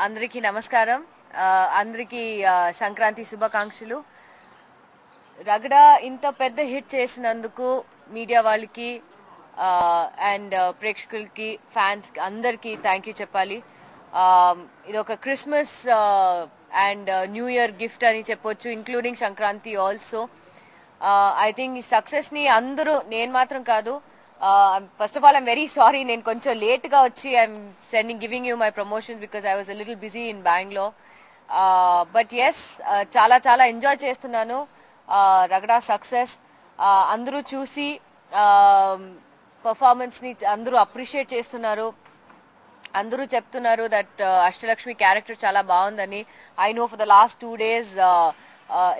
అందరికీ నమస్కారం. అందరికీ సంక్రాంతి శుభాకాంక్షలు. రగడ ఇంత పెద్ద హిట్ చేసినందుకు మీడియా వాళ్ళకి అండ్ ప్రేక్షకులకి ఫ్యాన్స్ అందరికీ థ్యాంక్ యూ చెప్పాలి. ఇది ఒక Christmas and new year gift అని చెప్పొచ్చు, including Sankranti also. I think ఈ సక్సెస్ని అందరూ, నేను మాత్రం కాదు, first of all, I'm very sorry. నేను కొంచెం లేట్ గా వచ్చి giving you my promotions because I was a little busy in Bangalore. But yes, చాలా చాలా ఎంజాయ్ చేస్తున్నాను రగడా సక్సెస్. అందరూ చూసి పర్ఫార్మెన్స్ ని అందరూ అప్రిషియేట్ చేస్తున్నారు. అందరూ చెప్తున్నారు దట్ అష్టలక్ష్మి క్యారెక్టర్ చాలా బాగుందని. I know for the last 2 days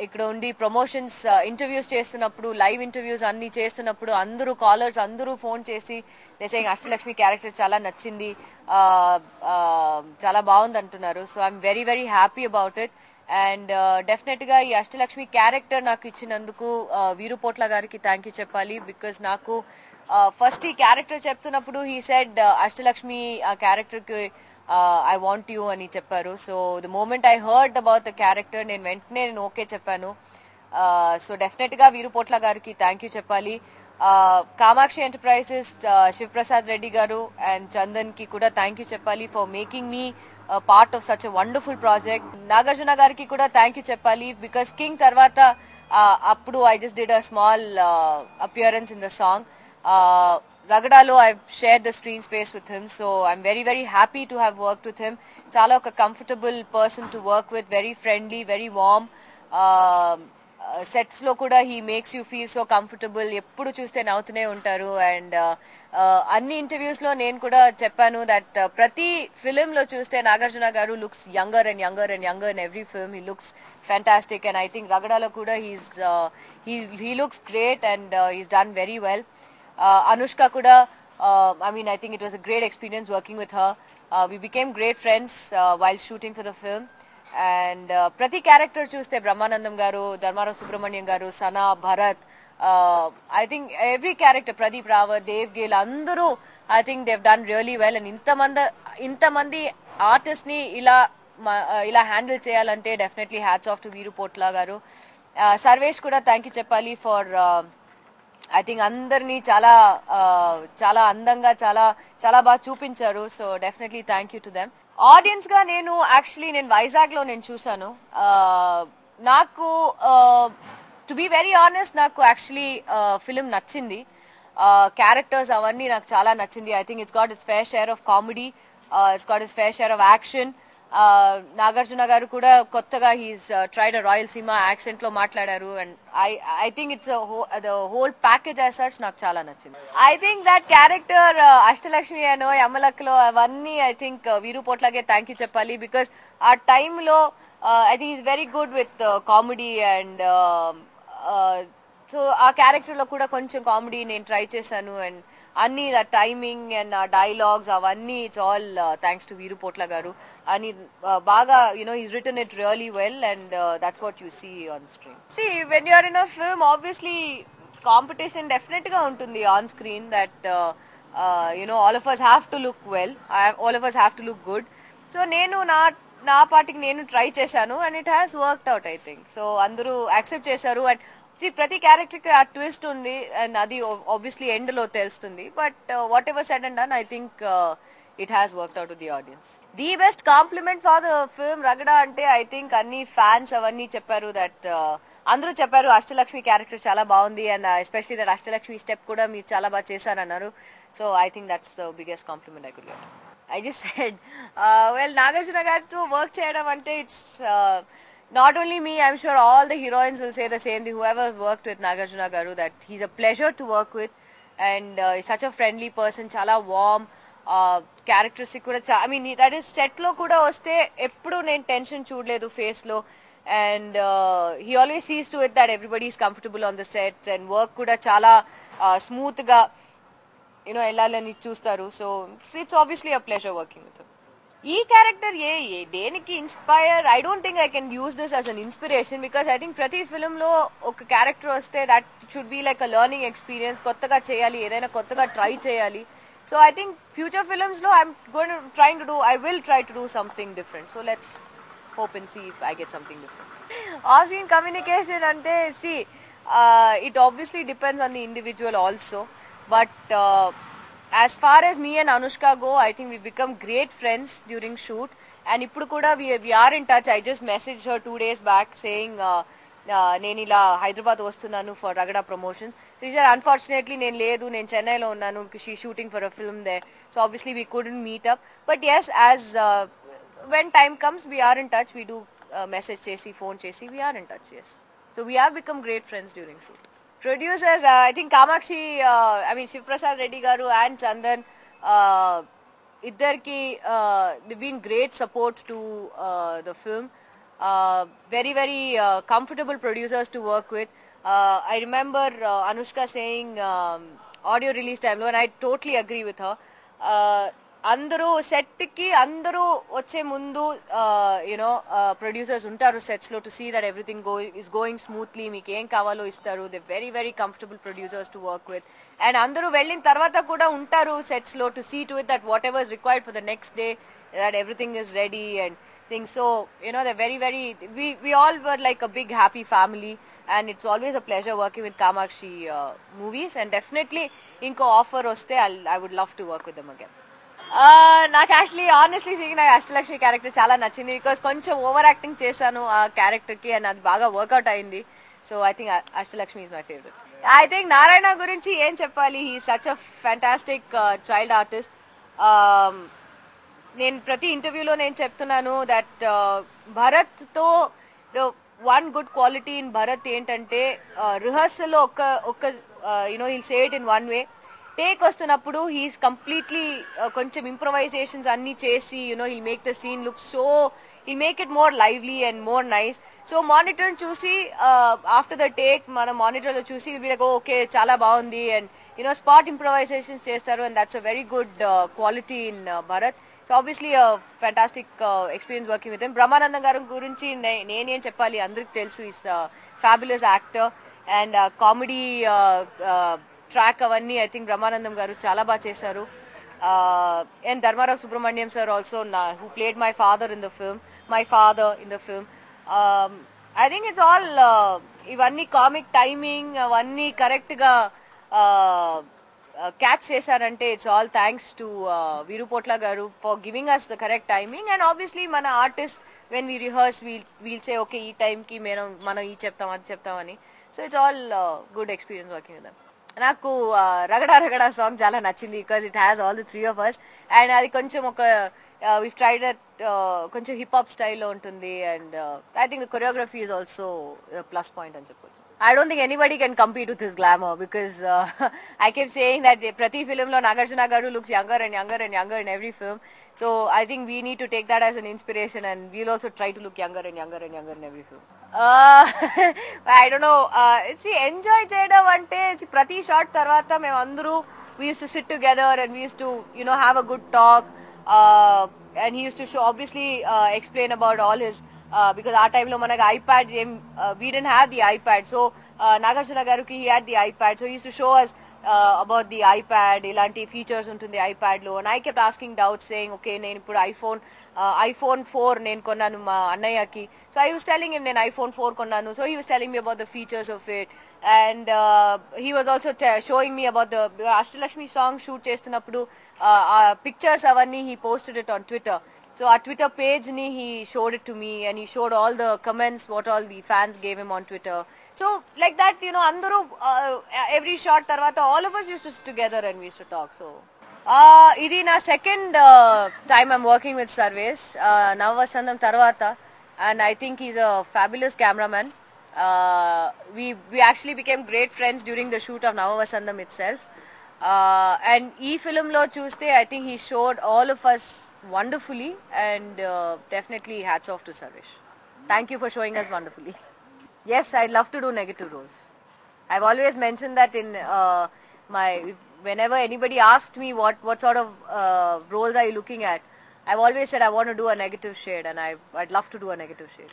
ఇక్కడ ఉండి ప్రమోషన్స్ ఇంటర్వ్యూస్ చేస్తున్నప్పుడు, లైవ్ ఇంటర్వ్యూస్ అన్ని చేస్తున్నప్పుడు అందరూ కాలర్స్ అందరూ ఫోన్ చేసి సేయింగ్ అష్టలక్ష్మి క్యారెక్టర్ చాలా నచ్చింది, చాలా బాగుంది అంటున్నారు. So I'm very very happy about it. And definite గా ఈ అష్టలక్ష్మి క్యారెక్టర్ నాకు ఇచ్చినందుకు వీరుపోట్ల గారికి థ్యాంక్ యూ చెప్పాలి. బికాస్ నాకు ఫస్ట్ ఈ క్యారెక్టర్ చెప్తున్నప్పుడు హీ సెడ్ అష్టలక్ష్మి ఆ క్యారెక్టర్ కి I want you అని చెప్పారు. So the moment I heard about the character నేను వెంటనే ఓకే చెప్పాను. సో డెఫినెట్ గా వీరుపోట్ల గారికి థ్యాంక్ యూ చెప్పాలి. కామాక్షి ఎంటర్ప్రైజెస్ శివప్రసాద్ రెడ్డి గారు అండ్ చందన్ కి కూడా థ్యాంక్ యూ చెప్పాలి for making me part of such a wonderful project. Nagarjuna గారికి కూడా థ్యాంక్ యూ చెప్పాలి. బికాస్ కింగ్ తర్వాత అప్పుడు I just did a small appearance in the song. Ragadalo, I've shared the screen space with him, so I'm very very happy to have worked with him. Chala oka comfortable person to work with, very friendly, very warm. Sets lo kuda he makes you feel so comfortable. Eppudu chuste navutune untaru. And anni interviews lo nenu kuda cheppanu that prati film lo chuste Nagarjuna garu looks younger and younger and younger in every film. He looks fantastic, and I think Ragadalo kuda he looks great, and he's done very well. Anushka kuda, I think it was a great experience working with her. We became great friends while shooting for the film. And prati character chuste Brahmanandam garu, Dharmara Subramaniam garu, Sana, Bharat, I think every character, Pradeep Rawat, Dev Gill, andaru I think they've done really well. And inta mandi artists ni ila handle cheyalante definitely hats off to Veerupotla garu. Sarvesh kuda thank you cheppali for I think అందరినీ చాలా చాలా అందంగా చాలా చాలా బాగా చూపించారు. So definitely thank you to them. Audience గా నేను వైజాగ్ లో నేను చూసాను. నాకు టు బి వెరీ ఆనెస్ట్, నాకు యాక్చువల్లీ ఫిలిం నచ్చింది. క్యారెక్టర్స్ అవన్నీ నాకు చాలా నచ్చింది. I think it's got it's fair share of comedy, it's got it's fair share of action. Nagarjuna గారు కూడా కొత్తగా హీస్ ట్రైడ్ అ రాయలసీమ యాక్సెంట్ లో మాట్లాడారు. And I think it's the whole package as such నాకు చాలా నచ్చింది. I think that character Ashtalakshmi అనో యమలక్లో అవన్నీ ఐ థింక్ వీరుపోట్లకే థ్యాంక్ యూ చెప్పాలి. బికాస్ ఆ టైంలో I think is very good with comedy. And so ఆ క్యారెక్టర్ లో కూడా కొంచెం కామెడీ నేను ట్రై చేశాను. అండ్ అన్ని టైమింగ్ అండ్ డైలాగ్స్ అవన్నీ it's all thanks to Veerupotla గారు. అని బాగా he's written it really well, and that's what you see on screen. See, when you are in a film, obviously competition definitely గా ఉంటుంది on screen, that all of us have to look well, all of us have to look good. So నేను నా పార్టీకి నేను try చేశాను, and it has worked out, I think. So అందరూ accept చేశారు. And ప్రతి క్యారెక్టర్ కి ఆ ట్విస్ట్ ఉంది, అండ్ అది ఆబ్వియస్లీ ఎండ్ లో తెలుస్తుంది. But what ever said and done, I think it has worked out to the audience. The best compliment for the film Ragada ante I think anni fans avanni chepparu that andru chepparu Ashtalakshmi character chala baagundi, and especially that Ashtalakshmi step kuda meer chala baa chesaru annaru. So I think that's the biggest compliment I could get. I just said well, Nagarjuna garu work cheyadam ante it's not only me, I'm sure all the heroines will say the same thing, whoever worked with Nagarjuna garu, that he's a pleasure to work with, and he's such a friendly person, chala warm. Characteristic కూడా that is set లో కూడా వస్తే ఎప్పుడు నేను tension చూడలేదు face లో. And he always sees to it that everybody is comfortable on the sets, and work కూడా చాలా స్మూత్ గా వెళ్ళాలని చూస్తారు. So it's obviously a pleasure working with him. ఈ క్యారెక్టర్ దేనికి inspire, I don't think I can use this as an inspiration, because I think ప్రతి film లో ఒక క్యారెక్టర్ వస్తే that should be like a learning experience. కొత్తగా చేయాలి, ఏదైనా కొత్తగా ట్రై చేయాలి. So I think future films lo I will try to do something different. So let's hope and see if I get something different. Off-screen communication ante, see, it obviously depends on the individual also, but as far as me and Anushka go, I think we become great friends during shoot, and ippudu kuda we are in touch. I just messaged her 2 days back saying నేను ఇలా హైదరాబాద్ వస్తున్నాను for Ragada promotions. So ఈ sir unfortunately నేను లేదు, నేను చెన్నైలో ఉన్నాను, she shooting for a film there. So obviously we couldn't meet up, but yes as when time comes we are in touch. We do message చేసి ఫోన్ చేసి we are in touch. Yes, so we have become great friends during shoot. Producers, I think Kamakshi, Shiv Prasad Reddy garu and Chandan, iddarki, they've been great support to the film. Very, very comfortable producers to work with. I remember Anushka saying audio release time lo, and I totally agree with her. అందరూ set కి అందరూ వచ్చే ముందు producers ఉంటారు sets లో to see that everything is going smoothly, మీకు ఏం కావాలో ఇస్తారు. They very very comfortable producers to work with. And అందరూ వెళ్ళిన తర్వాత కూడా ఉంటారు సెట్స్ లో to see to it that whatever is required for the next day, that everything is ready and things. So they're very very, we all were like a big happy family, and it's always a pleasure working with Kamakshi movies, and definitely inko offer vaste I would love to work with them again. నాకు actually honestly speaking నాకు Ashtalakshmi character చాలా నచ్చింది, because కొంచెం over acting చేశాను ఆ క్యారెక్టర్కి, and అది బాగా వర్కౌట్ అయింది. So I think Ashtalakshmi is my favourite. I think Narayana గురించి ఏం చెప్పాలి, he such a fantastic child artist. నేను ప్రతి ఇంటర్వ్యూలో నేను చెప్తున్నాను దట్ భరత్తో the one good quality in Bharat ఏంటంటే రిహర్సల్లో ఒక్క he'll say it in one way. Take వస్తున్నప్పుడు హీస్ కంప్లీట్లీ కొంచెం ఇంప్రొవైజేషన్స్ అన్ని చేసి he'll make the scene look so, he'll make it more lively and more nice. So monitor చూసి after the take మన మానిటర్లో చూసి విల్ బి లైక్ ఓకే చాలా బాగుంది, and spot improvisations చేస్తారు, and that's a very good quality in Bharat. So obviously fantastic experience working with him. Brahmanandam గారి గురించి నేనేం చెప్పాలి, అందరికి తెలుసు, is fabulous actor, and comedy track అవన్నీ ఐ థింక్ బ్రహ్మానందం గారు చాలా బాగా చేశారు. And Dharmarao Subrahmanyam sir also, who played my father in the film. I think it's all ఇవన్నీ కామిక్ టైమింగ్ అవన్నీ కరెక్ట్గా క్యాచ్ చేశారంటే it's all thanks to Veerupotla garu for giving us the correct timing. And obviously మన artist when we rehearse we'll say okay ఈ టైంకి మనం ఈ చెప్తాం అది చెప్తామని. So it's all good experience working with them. నాకు రగడా రగడా సాంగ్ చాలా నచ్చింది, because it has all the three of us, and అది కొంచెం ఒక we've tried that కొంచెం హిప్ హాప్ స్టైల్లో ఉంటుంది, and I think the choreography is also plus point అని చెప్పొచ్చు. I don't think anybody can compete with his glamour, because I kept saying that prati film lo Nagarjuna garu looks younger and younger and younger in every film. So I think we need to take that as an inspiration, and we'll also try to look younger and younger and younger in every film. I don't know. See, enjoy cheyadam ante prati shot tarvata mem andaru we used to sit together and we used to have a good talk, and he used to show obviously explain about all his because our time lo managa iPad we didn't have the iPad, so Nagarjuna garuki he had the iPad, so he used to show us about the iPad ilanti features untundi iPad lo, and I kept asking doubts saying okay nenu ippudu iPhone 4 nenu konnanu ma annayaki, so I was telling him nenu iPhone 4 konnanu, so he was telling me about the features of it, and he was also showing me about the Ashtalakshmi song shoot చేస్తున్నప్పుడు pictures avanni he posted it on Twitter. So our Twitter page ni he showed it to me, and he showed all the comments what all the fans gave him on Twitter. So like that andaru every shot tarvata all of us used to sit together and we used to talk. So idi na second time I'm working with Sarvesh, Navavasandam tarvata, and I think he's a fabulous cameraman. We actually became great friends during the shoot of Navavasandam itself, and ee film lo chuste I think he showed all of us wonderfully, and definitely hats off to Sarvesh. Thank you for showing us wonderfully. Yes, I'd love to do negative roles. I've always mentioned that in whenever anybody asked me what sort of roles are you looking at, I've always said I want to do a negative shade, and I'd love to do a negative shade.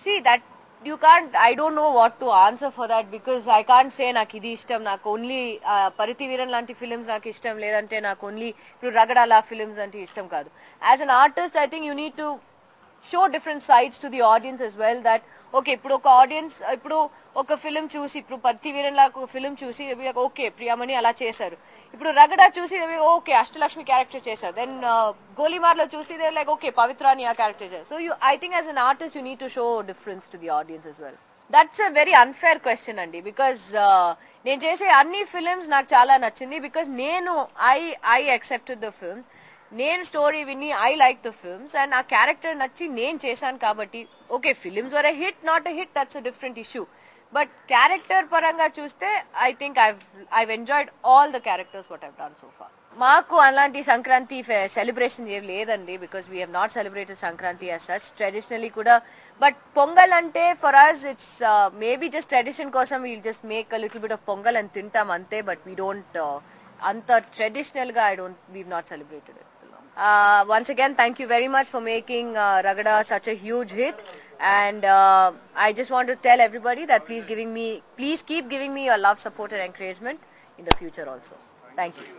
See, that you can't, I don't know what to answer for that because I can't say నాకు ఇది ఇష్టం, నాకు only పరితి Veeran లాంటి films నాకు ఇష్టం, లేదంటే నాకు only ఇప్పుడు రగడాల ఫిల్మ్స్ అంటే ఇష్టం కాదు. As an artist I think you need to show different sides to the audience as well, that okay ఇప్పుడు ఒక ఆడియన్స్ ఇప్పుడు ఒక ఫిలిం చూసి, ఇప్పుడు పత్తి వీరన్ లాగా ఒక ఫిలిం చూసి ఓకే ప్రియామణి అలా చేశారు, ఇప్పుడు రగడ చూసి ఓకే అష్టలక్ష్మి క్యారెక్టర్ చేశారు, దెన్ గోలీమార్ లో చూసి దే లైక్ ఓకే పవిత్రాని ఆ క్యారెక్టర్ చేశారు. So you I think as an artist you need to show difference to the audience as well. That's a very unfair question అండి, బికాస్ నేను చేసే అన్ని ఫిలిమ్స్ నాకు చాలా నచ్చింది బికాస్ నేను ఐ అక్సెప్టెడ్ ద ఫిల్మ్స్, నేను స్టోరీ విని I like the films and ఆ క్యారెక్టర్ నచ్చి నేను చేశాను కాబట్టి okay films were a hit not a hit that's a different issue. But character పరంగా చూస్తే I think I've enjoyed all the characters what I've done so far. మాకు అలాంటి Sankranti celebration ఏం లేదండి because we have not celebrated Sankranti as such traditionally కూడా. But Pongal అంటే for us it's maybe just tradition కోసం we'll just make a little bit of Pongal అని తింటాం అంతే, బట్ వీ డోంట్ అంత ట్రెడిషనల్ గా we've not celebrated it. Once again, thank you very much for making Ragada such a huge hit, and I just want to tell everybody that please keep giving me your love, support and encouragement in the future also. Thank you.